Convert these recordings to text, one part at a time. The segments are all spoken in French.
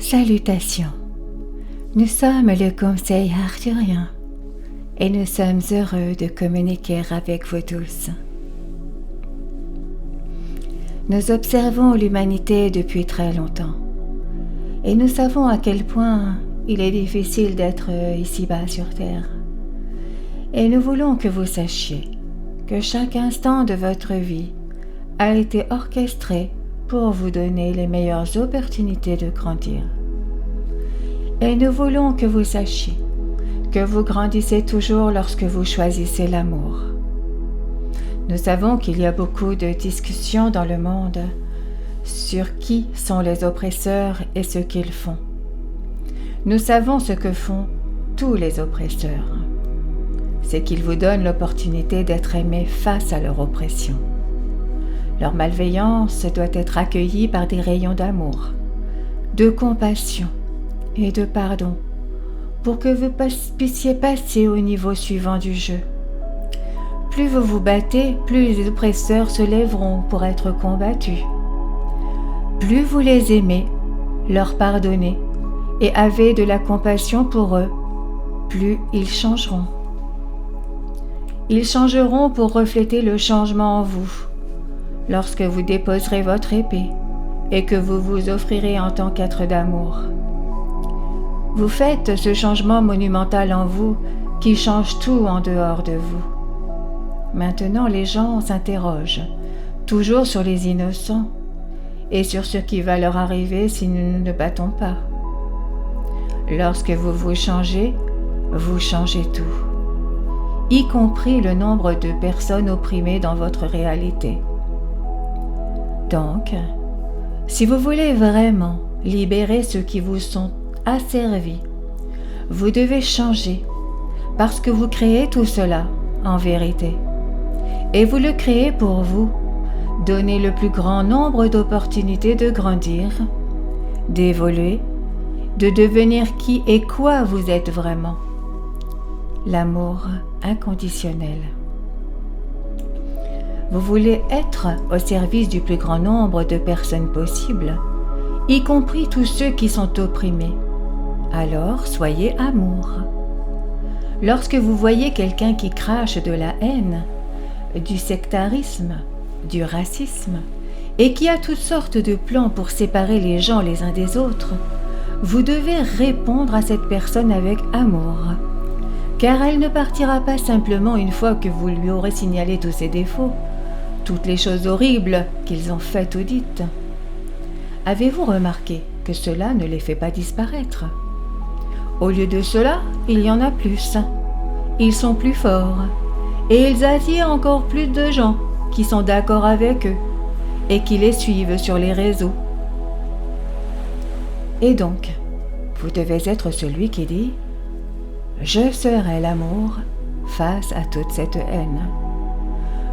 Salutations. Nous sommes le Conseil arthurien et nous sommes heureux de communiquer avec vous tous. Nous observons l'humanité depuis très longtemps et nous savons à quel point il est difficile d'être ici-bas sur Terre. Et nous voulons que vous sachiez que chaque instant de votre vie a été orchestré pour vous donner les meilleures opportunités de grandir. Et nous voulons que vous sachiez que vous grandissez toujours lorsque vous choisissez l'amour. Nous savons qu'il y a beaucoup de discussions dans le monde sur qui sont les oppresseurs et ce qu'ils font. Nous savons ce que font tous les oppresseurs. C'est qu'ils vous donnent l'opportunité d'être aimé face à leur oppression. Leur malveillance doit être accueillie par des rayons d'amour, de compassion et de pardon pour que vous puissiez passer au niveau suivant du jeu. Plus vous vous battez, plus les oppresseurs se lèveront pour être combattus. Plus vous les aimez, leur pardonnez et avez de la compassion pour eux, plus ils changeront. Ils changeront pour refléter le changement en vous. Lorsque vous déposerez votre épée et que vous vous offrirez en tant qu'être d'amour. Vous faites ce changement monumental en vous qui change tout en dehors de vous. Maintenant, les gens s'interrogent toujours sur les innocents et sur ce qui va leur arriver si nous ne nous battons pas. Lorsque vous changez tout, y compris le nombre de personnes opprimées dans votre réalité. Donc, si vous voulez vraiment libérer ceux qui vous sont asservis, vous devez changer parce que vous créez tout cela en vérité. Et vous le créez pour vous, donner le plus grand nombre d'opportunités de grandir, d'évoluer, de devenir qui et quoi vous êtes vraiment. L'amour inconditionnel. Vous voulez être au service du plus grand nombre de personnes possible, y compris tous ceux qui sont opprimés. Alors, soyez amour. Lorsque vous voyez quelqu'un qui crache de la haine, du sectarisme, du racisme, et qui a toutes sortes de plans pour séparer les gens les uns des autres, vous devez répondre à cette personne avec amour, car elle ne partira pas simplement une fois que vous lui aurez signalé tous ses défauts, toutes les choses horribles qu'ils ont faites ou dites. Avez-vous remarqué que cela ne les fait pas disparaître? Au lieu de cela, il y en a plus. Ils sont plus forts et ils attirent encore plus de gens qui sont d'accord avec eux et qui les suivent sur les réseaux. Et donc, vous devez être celui qui dit « Je serai l'amour face à toute cette haine.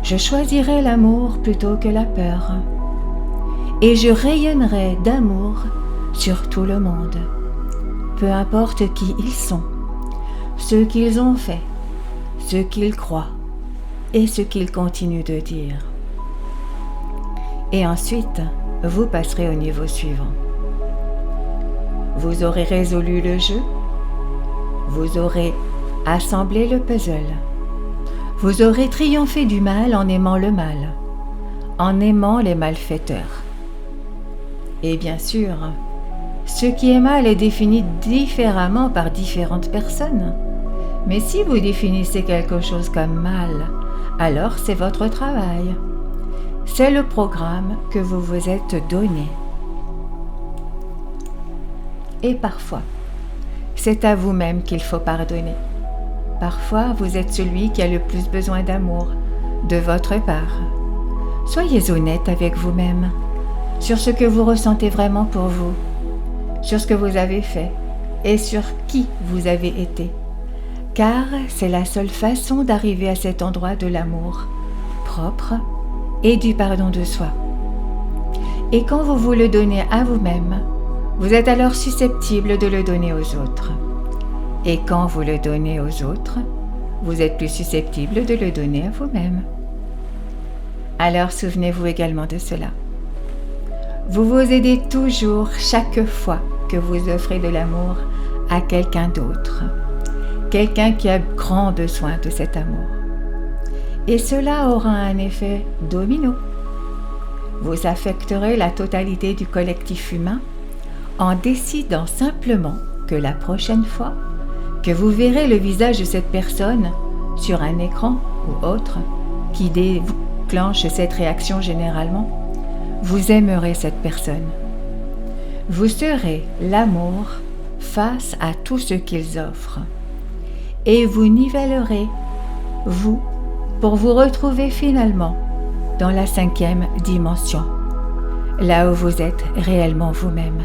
Je choisirai l'amour plutôt que la peur. Et je rayonnerai d'amour sur tout le monde. Peu importe qui ils sont, ce qu'ils ont fait, ce qu'ils croient et ce qu'ils continuent de dire. » Et ensuite, vous passerez au niveau suivant. Vous aurez résolu le jeu, vous aurez assemblé le puzzle, vous aurez triomphé du mal en aimant le mal, en aimant les malfaiteurs. Et bien sûr, ce qui est mal est défini différemment par différentes personnes. Mais si vous définissez quelque chose comme mal, alors c'est votre travail. C'est le programme que vous vous êtes donné. Et parfois, c'est à vous-même qu'il faut pardonner. Parfois, vous êtes celui qui a le plus besoin d'amour de votre part. Soyez honnête avec vous-même sur ce que vous ressentez vraiment pour vous, sur ce que vous avez fait et sur qui vous avez été. Car c'est la seule façon d'arriver à cet endroit de l'amour propre et du pardon de soi. Et quand vous vous le donnez à vous-même, vous êtes alors susceptible de le donner aux autres. Et quand vous le donnez aux autres, vous êtes plus susceptible de le donner à vous-même. Alors souvenez-vous également de cela. Vous vous aidez toujours chaque fois que vous offrez de l'amour à quelqu'un d'autre, quelqu'un qui a grand besoin de cet amour. Et cela aura un effet domino. Vous affecterez la totalité du collectif humain en décidant simplement que la prochaine fois que vous verrez le visage de cette personne sur un écran ou autre qui déclenche cette réaction généralement, vous aimerez cette personne. Vous serez l'amour face à tout ce qu'ils offrent et vous nivellerez, vous, pour vous retrouver finalement dans la 5e dimension, là où vous êtes réellement vous-même.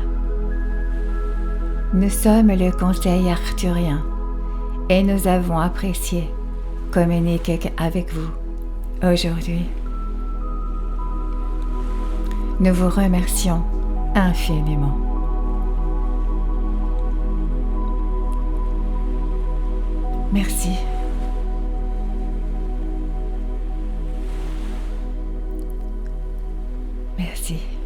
Nous sommes le Conseil arthurien et nous avons apprécié communiquer avec vous aujourd'hui. Nous vous remercions infiniment. Merci. Merci.